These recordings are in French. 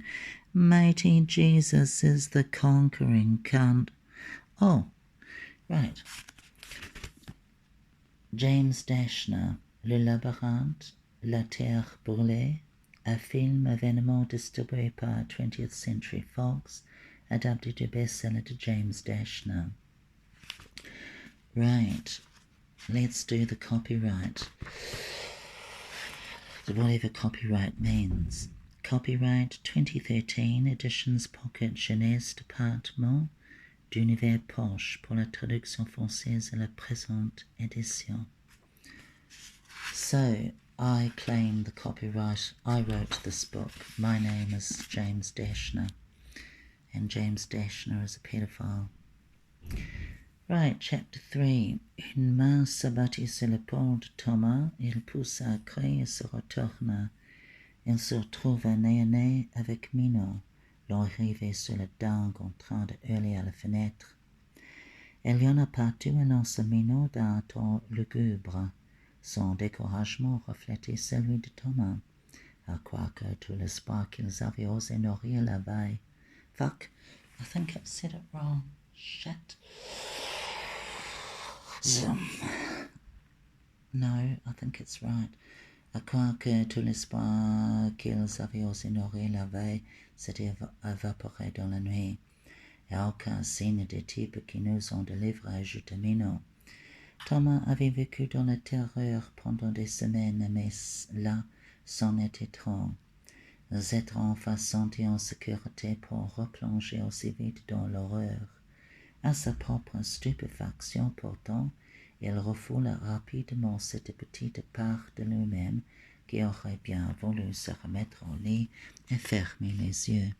sing, Mighty Jesus is the conquering count. Oh, right. James Dashner, Le Labyrinthe, La Terre brûlée, un film événement distribué par 20th Century Fox, adapté du best-seller de James Dashner. Right, let's do the copyright. Whatever copyright means. Copyright 2013, Editions Pocket Jeunesse Département d'Univers Poche pour la traduction française et la présente édition. So, I claim the copyright. I wrote this book. My name is James Dashner, and James Dashner is a pedophile. Right, chapter 3. Une main s'abattit sur l'épaule de Thomas. Il poussa un cri et se retourna. Il se retrouva nez à nez avec Minos, l'arrivée sur la dingue en train de hurler à la fenêtre. Il y en a partout et lança Minos d'un ton lugubre. Son découragement reflétait celui de Thomas, à croire que tout l'espoir qu'ils avaient osé nourrir la veille. Fuck, I think I said it wrong. Shit. No, I think it's right. À croire que tout l'espoir qu'ils avaient osé nourrir la veille s'était évaporé dans la nuit. Et aucun signe des types qui nous ont délivrés, ajouta Minos. Thomas avait vécu dans la terreur pendant des semaines, mais là, c'en était trop. Les êtres enfin sentis en sécurité pour replonger aussi vite dans l'horreur. À sa propre stupéfaction pourtant, il refoula rapidement cette petite part de lui-même qui aurait bien voulu se remettre au lit et fermer les yeux.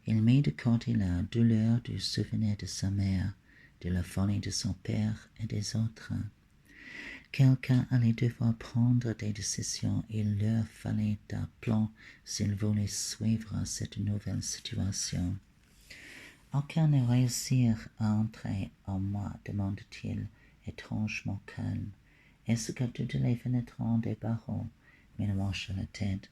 Il mit de côté la douleur du souvenir de sa mère, de la folie de son père et des autres. Quelqu'un allait devoir prendre des décisions. Il leur fallait un plan s'il voulait suivre cette nouvelle situation. Aucun ne réussir à entrer en moi, demanda-t-il, étrangement calme. Est-ce que toutes les fenêtres ont des barreaux? Minos hocha la tête.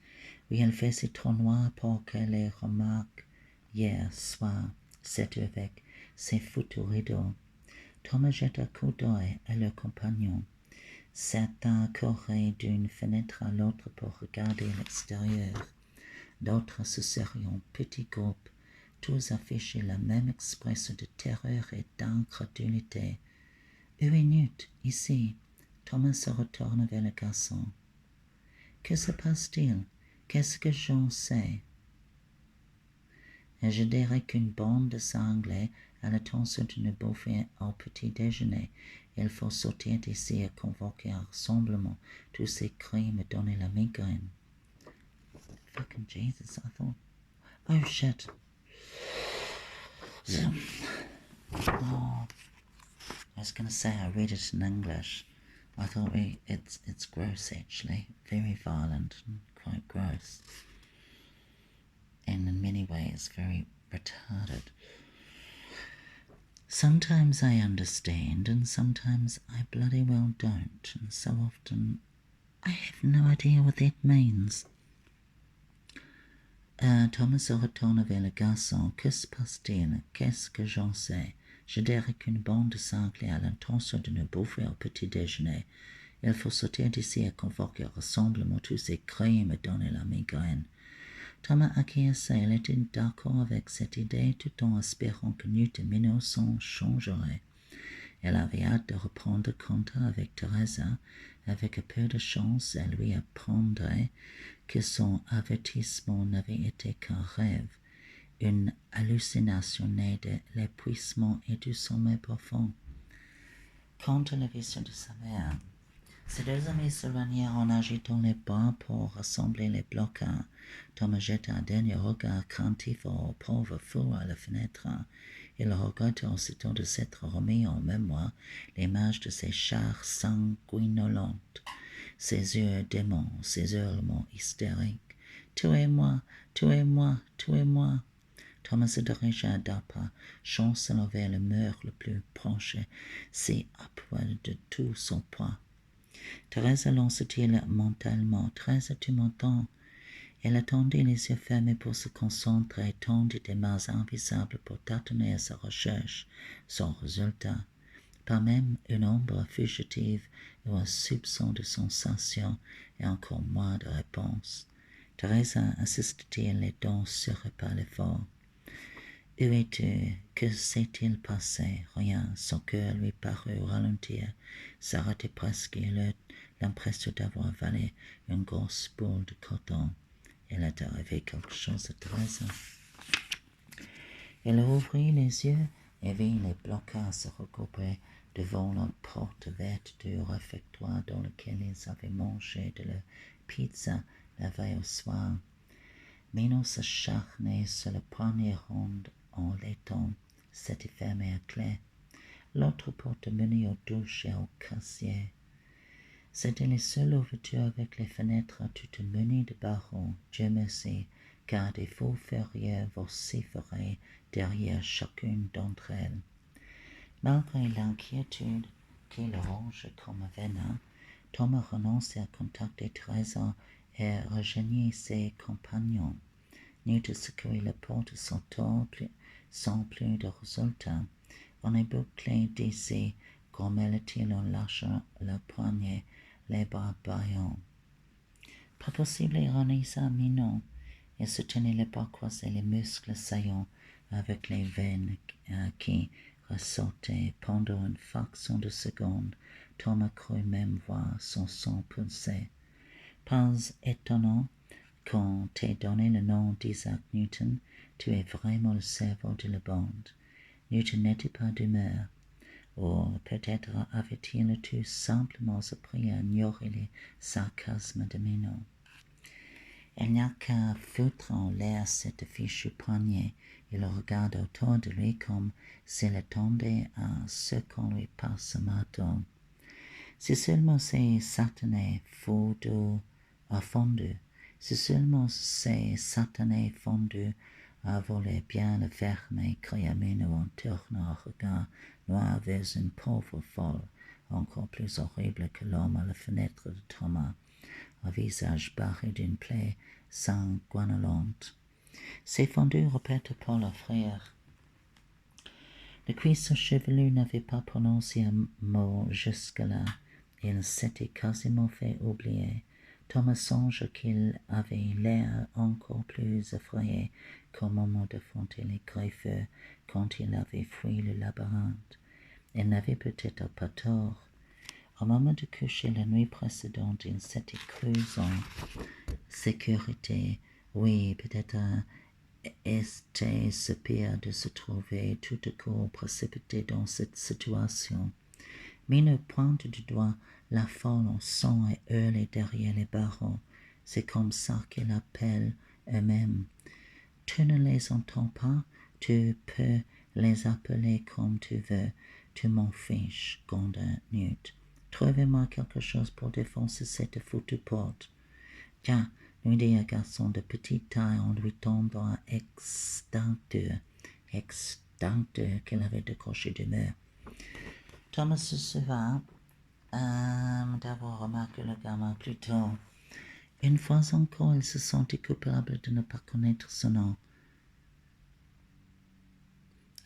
Oui, il faisait trop noir pour que les remarques hier soir, c'est avec ces foutus rideaux. Thomas jeta un coup d'œil à leur compagnon. Certains couraient d'une fenêtre à l'autre pour regarder l'extérieur. D'autres se serraient en petits groupes. Tous affichaient la même expression de terreur et d'incrédulité. « Où est Newt? Ici. » Thomas se retourne vers le garçon. « Que se passe-t-il? Qu'est-ce que j'en sais? » Je dirais qu'une bande de cinglés a l'intention de nous bouffer au petit déjeuner. Il faut sortir d'ici et convoquer un rassemblement. Tous ces cris me donnaient la migraine. Fucking Jesus, I thought. Oh shit. Oh, I was gonna say I read it in English. I thought it's gross actually, very violent and quite gross, and in many ways very retarded. Sometimes I understand and sometimes I bloody well don't, and so often I have no idea what that means. Thomas se retourne vers le garçon. Que se passe-t-il? Qu'est-ce que j'en sais? Je dirais qu'une bande de cinglés a l'intention de nous bouffer au petit déjeuner. Il faut sortir d'ici et convoquer un rassemblement. Tous ces cris me donnent la migraine. Thomas acquiesça. Il était d'accord avec cette idée tout en espérant que Newt et Minos s'en changeraient. Elle avait hâte de reprendre contact avec Teresa. Avec un peu de chance, elle lui apprendrait que son avertissement n'avait été qu'un rêve, une hallucination née de l'épuisement et du sommeil profond. Quant à la vision de sa mère, ses deux amis s'éloignèrent en agitant les bras pour rassembler les blocs. Thomas jeta un dernier regard craintif au pauvre fou à la fenêtre. Il regretta aussitôt de s'être remis en mémoire l'image de ses chars sanguinolentes, ses yeux démons, ses hurlements hystériques. « Tuez-moi, tuez-moi, tuez-moi !» Thomas se dirigea d'un pas, chancelant vers le mur le plus proche, s'y appuya de tout son poids. Teresa lança-t-il mentalement. « Teresa, tu m'entends? » Elle attendait les yeux fermés pour se concentrer, tendit des mains invisibles pour tâtonner à sa recherche, sans résultat. Pas même une ombre fugitive ou un soupçon de sensation, et encore moins de réponse. Teresa insistait les dents serrées par l'effort. Où es-tu? Que s'est-il passé? Rien. Son cœur lui parut ralentir, s'arrêter presque et eut l'impression d'avoir avalé une grosse boule de coton. Il est arrivé quelque chose à Teresa. Elle ouvrit les yeux et vit les blocages se regrouper devant la porte verte du réfectoire dans lequel ils avaient mangé de la pizza la veille au soir. Mino s'acharnait sur le poignet rond en laiton. C'était fermé à clé. L'autre porte menait aux douches et au casier. C'était les seules ouvertures avec les fenêtres toutes munies de barreaux. Dieu merci, car des faux ferrières vociféraient derrière chacune d'entre elles. Malgré l'inquiétude qui le rongeait comme un venin, Thomas renonçait à contacter Teresa et rejoignit ses compagnons. Newt secouait la porte sans plus de résultat. On est bouclé d'ici, grommela-t-il en lâchant la poignée, les bras bâillants. Pas possible, ironisa Minon. Il se tenait les bras croisés, les muscles saillants, avec les veines qui ressortaient pendant une fraction de seconde. Thomas crut même voir son sang pulser. Pas étonnant qu'on t'ait donné le nom d'Isaac Newton, tu es vraiment le cerveau de la bande. Newton n'était pas d'humeur. Ou peut-être avait-il tout simplement appris à ignorer les sarcasmes de Minon. Il n'y a qu'à foutre en l'air cette fichue poignée. Il regarde autour de lui comme s'il attendait à ce qu'on lui passe un marteau. Si seulement ces satanés fondus, si seulement ces satanés fondus volaient bien le fermer, cria Minou en tournant un regard noir vers une pauvre folle, encore plus horrible que l'homme à la fenêtre de Thomas, un visage barré d'une plaie sanguinolente. Ces fondus, répéta Paul à frère. Le cuisson chevelu n'avait pas prononcé un mot jusque-là. Il s'était quasiment fait oublier. Thomas songe qu'il avait l'air encore plus effrayé qu'au moment d'affronter les griffeurs quand il avait fui le labyrinthe. Il n'avait peut-être pas tort. Au moment de coucher la nuit précédente, il s'était cru en sécurité. Oui, peut-être était-ce pire de se trouver tout à coup précipité dans cette situation. Minou pointe du doigt la folle en sang et hurle derrière les barreaux. C'est comme ça qu'ils appellent eux-mêmes. Tu ne les entends pas, tu peux les appeler comme tu veux, tu m'en fiches, gronda Newt. Trouvez-moi quelque chose pour défoncer cette foutue porte. Tiens, lui dit un garçon de petite taille en lui tendant un extincteur qu'il avait décroché du mur. Thomas se souvint d'avoir remarqué le gamin plus tôt. Une fois encore, il se sentit coupable de ne pas connaître son nom.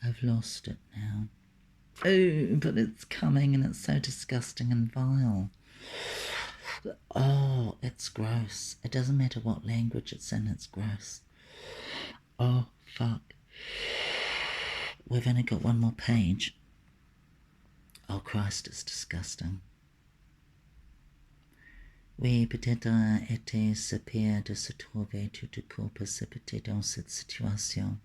I've lost it now. Oh, but it's coming and it's so disgusting and vile. Oh, it's gross. It doesn't matter what language it's in, it's gross. Oh, fuck. We've only got one more page. Oh, Christ, it's disgusting. Oui, peut-être était-ce pire de se trouver tout à coup précipité dans cette situation.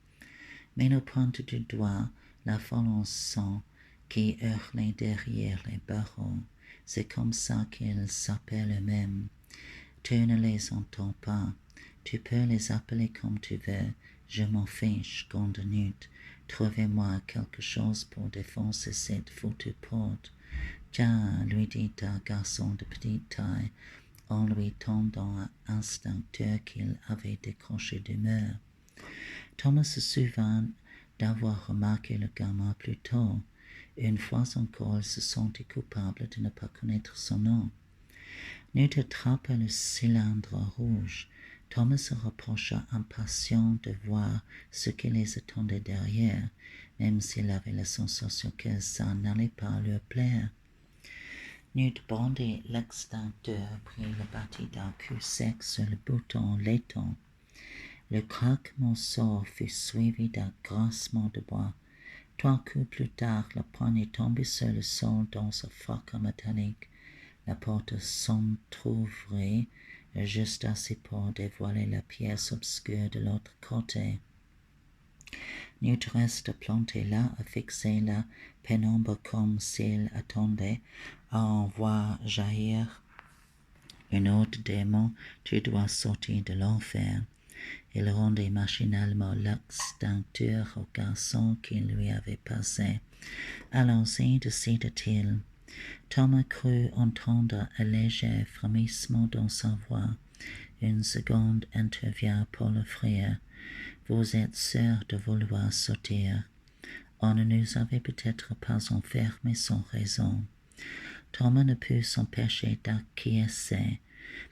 Mais nous pointe du doigt la folle en sang qui hurlait derrière les barreaux. C'est comme ça qu'ils s'appellent eux-mêmes. Tu ne les entends pas. Tu peux les appeler comme tu veux. Je m'en fiche, gronda Newt. Trouvez-moi quelque chose pour défoncer cette foutue porte. Tiens, lui dit un garçon de petite taille, en lui tendant un instincteur qu'il avait décroché du mur. Thomas se souvint d'avoir remarqué le gamin plus tôt. Une fois encore, il se sentit coupable de ne pas connaître son nom. Newt attrapa le cylindre rouge. Thomas se rapprocha impatient de voir ce qui les attendait derrière, même s'il avait la sensation que ça n'allait pas leur plaire. Newt bandit l'extincteur puis le battit d'un coup sec sur le bouton laiton. Le craquement sourd fut suivi d'un grincement de bois. 3 coups plus tard, la poignée tombait sur le sol dans un fracas métallique. La porte s'entr'ouvrit juste assez pour dévoiler la pièce obscure de l'autre côté. Newt resta planté là à fixer la pénombre comme s'il attendait à en voir jaillir un autre démon tout droit sorti de l'enfer. Il rendit machinalement l'extincteur au garçon qui lui avait passé. « Allons-y, décida-t-il. » Thomas crut entendre un léger frémissement dans sa voix. Une seconde intervient pour l'offrir. « Vous êtes sûr de vouloir sortir. On ne nous avait peut-être pas enfermés sans raison. » Thomas ne put s'empêcher d'acquiescer.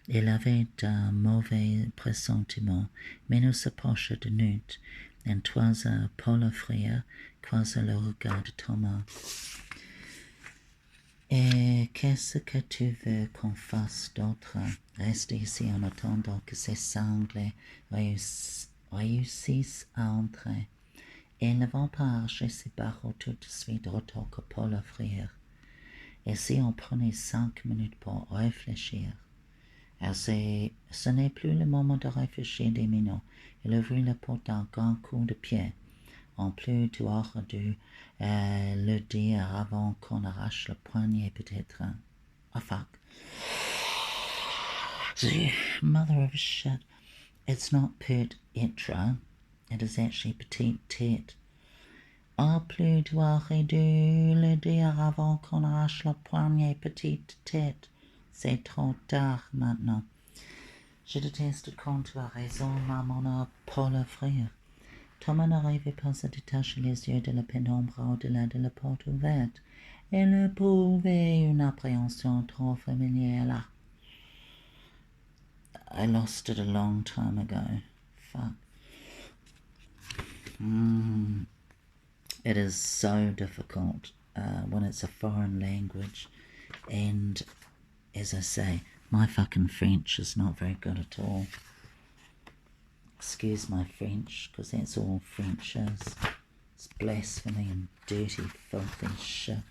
Il avait un mauvais pressentiment, mais nous s'approcha de Newt. Un toiseur pour l'offrir croisa le regard de Thomas. « Et qu'est-ce que tu veux qu'on fasse d'autre? Rester ici en attendant que ces sanglés réussissent à entrer. Ils ne vont pas arracher ces barreaux tout de suite retour que pour l'offrir. Et si on prenait 5 minutes pour réfléchir? » Ce n'est plus le moment de réfléchir des minutes. Il ouvrit la porte d'un grand coup de pied. En plus, tu aurais dû le dire avant qu'on arrache le poignet, peut-être. Oh, fuck. The mother of shit. It's not put itra. It is actually petite tête. En plus, tu aurais dû le dire avant qu'on arrache le poignet, petite tête. C'est trop tard maintenant. Je déteste quand tu as raison, maman, pour l'offrir. Thomas n'arrivait pas à détacher les yeux de la pénombre au-delà de la porte ouverte. Il éprouvait une appréhension trop familière là. I lost it a long time ago. Fuck. It is so difficult when it's a foreign language. And as I say, my fucking French is not very good at all. Excuse my French, because that's all French is. It's blasphemy and dirty, filthy shit.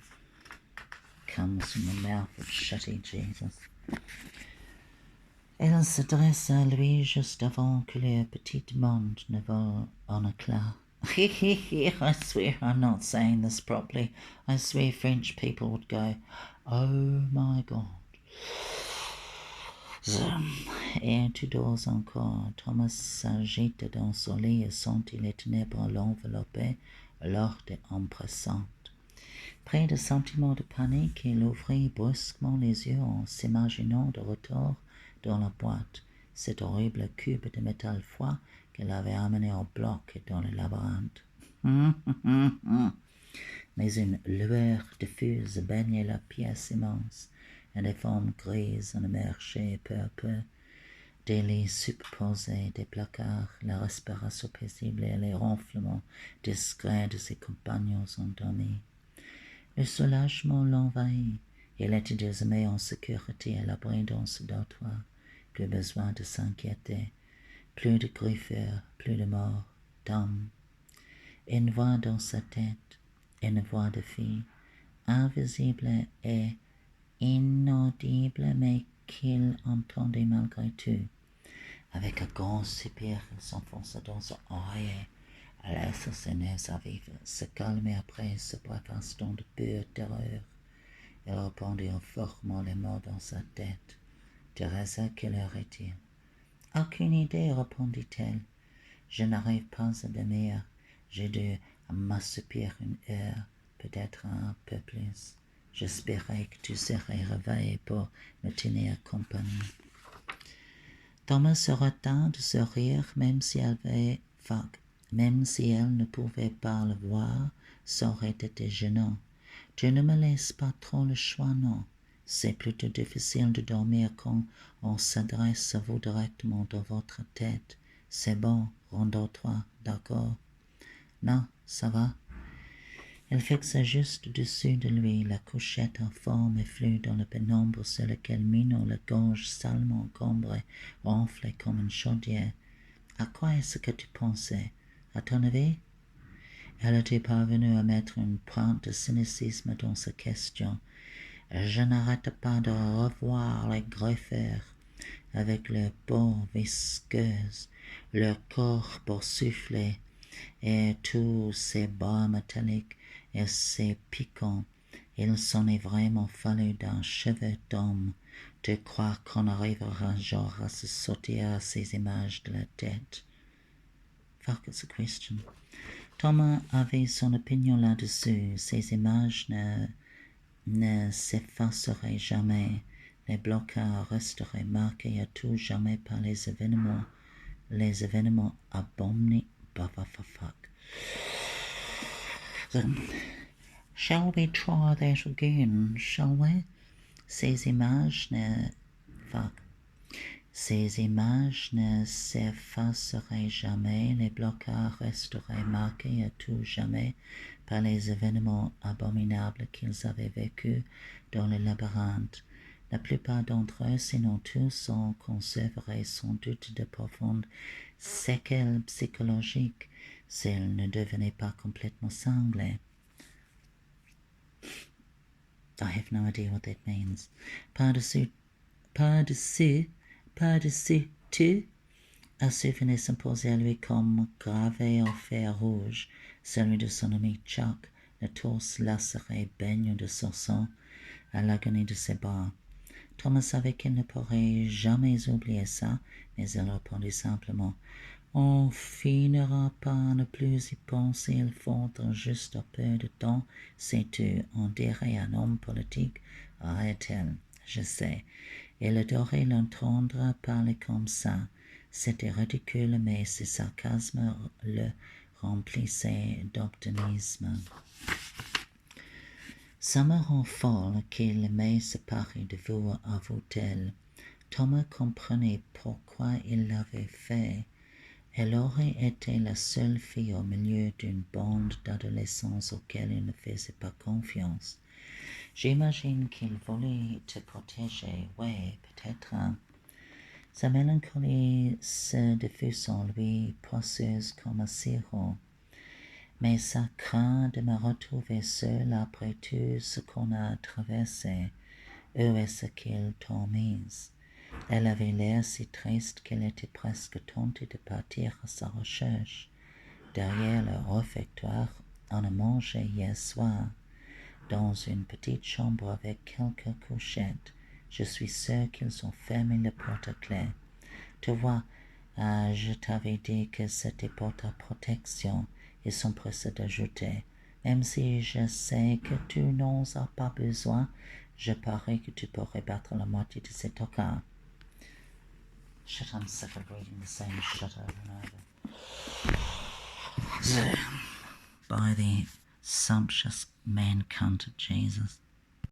Comes from the mouth of shitty Jesus. Elle s'adresse à lui juste avant que le petit monde ne vole en éclats. I swear I'm not saying this properly. I swear French people would go, oh my God. Et tu dors encore. Thomas s'agita dans son lit et sentit les ténèbres l'envelopper l'ordre empressante. Pris de sentiments de panique, il ouvrit brusquement les yeux en s'imaginant de retour dans la boîte, cet horrible cube de métal froid qu'elle avait amené au bloc dans le labyrinthe. Mais une lueur diffuse baignait la pièce immense, et des formes grises en émergeaient peu à peu. Des lits superposés, des placards, la respiration paisible et les ronflements discrets de ses compagnons endormis. Le soulagement l'envahit. Il était désormais en sécurité à l'abri dans ce dortoir. Plus besoin de s'inquiéter. Plus de griffeurs, plus de morts, d'hommes. Une voix dans sa tête, une voix de fille, invisible et inaudible, mais qu'il entendait malgré tout. Avec un grand soupir, il s'enfonça dans son oreiller, laissa ses nerfs à vivre, se calmer après ce bref instant de pure terreur. Il répondit en formant les mots dans sa tête. « Teresa, quelle heure est-il ?»« Aucune idée, répondit-elle. Je n'arrive pas à dormir. J'ai dû m'assoupir 1 heure, peut-être un peu plus. J'espérais que tu serais réveillé pour me tenir compagnie. » Thomas se retint de sourire, même si elle ne pouvait pas le voir, ça aurait été gênant. « Tu ne me laisses pas trop le choix, non. C'est plutôt difficile de dormir quand on s'adresse à vous directement dans votre tête. C'est bon, rendors-toi, d'accord? Non, ça va? Elle fixa juste au-dessus de lui la couchette en forme et flue dans la pénombre sur laquelle Minou, la gorge salement encombrée, ronflait comme une chaudière. À quoi est-ce que tu pensais? À ton avis? Elle était parvenue à mettre une pointe de cynicisme dans sa question. Je n'arrête pas de revoir les greffeurs avec leurs peau visqueuse, leur corps boursouflé et tous ces bras métalliques et ces piquants. Il s'en est vraiment fallu d'un cheveu d'homme de croire qu'on arrivera un jour à se sortir ces images de la tête. Fuck, it's a question. Thomas avait son opinion là-dessus. Ces images ne s'effaceraient jamais. Les blocages resteraient marqués à tout jamais par les événements abominables. Shall we try that again, shall we? Ces images ne s'effaceraient jamais, les blocages resteraient marqués à tout jamais par les événements abominables qu'ils avaient vécus dans le labyrinthe. La plupart d'entre eux, sinon tous, en conserveraient sans doute de profondes séquelles psychologiques s'ils ne devenaient pas complètement cinglés. I have no idea what that means. Par-dessus tout, un souvenir s'imposait à lui comme gravé en fer rouge, celui de son ami Chuck, le torse lacéré, baigne de son sang, à l'agonie de ses bras. Thomas savait qu'il ne pourrait jamais oublier ça, mais il répondit simplement « On finira par ne plus y penser, il faudra juste un peu de temps, sais-tu, on dirait un homme politique, arrête-t-elle. Je sais. » Elle adorait l'entendre parler comme ça. C'était ridicule, mais ses sarcasmes le remplissaient d'optimisme. Ça me rend folle qu'il m'ait séparé de vous, avoue-t-elle. Thomas comprenait pourquoi il l'avait fait. Elle aurait été la seule fille au milieu d'une bande d'adolescents auxquels il ne faisait pas confiance. J'imagine qu'il voulait te protéger, oui, peut-être. Sa mélancolie se diffuse en lui, poisseuse comme un sirop. Mais ça craint de me retrouver seule après tout ce qu'on a traversé. Où est-ce qu'il t'a mise? Elle avait l'air si triste qu'elle était presque tentée de partir à sa recherche. Derrière le réfectoire, on a mangé hier soir, dans une petite chambre avec quelques couchettes. Je suis sûre qu'ils ont fermé la porte à clé. Tu vois, je t'avais dit que c'était pour ta protection. Ils sont pressés d'ajouter. Même si je sais que tu n'en as pas besoin, je parie que tu pourrais battre la moitié de cet cas. Shit, I'm sick of reading the same shit over and over. By the sumptuous man-cunt of Jesus.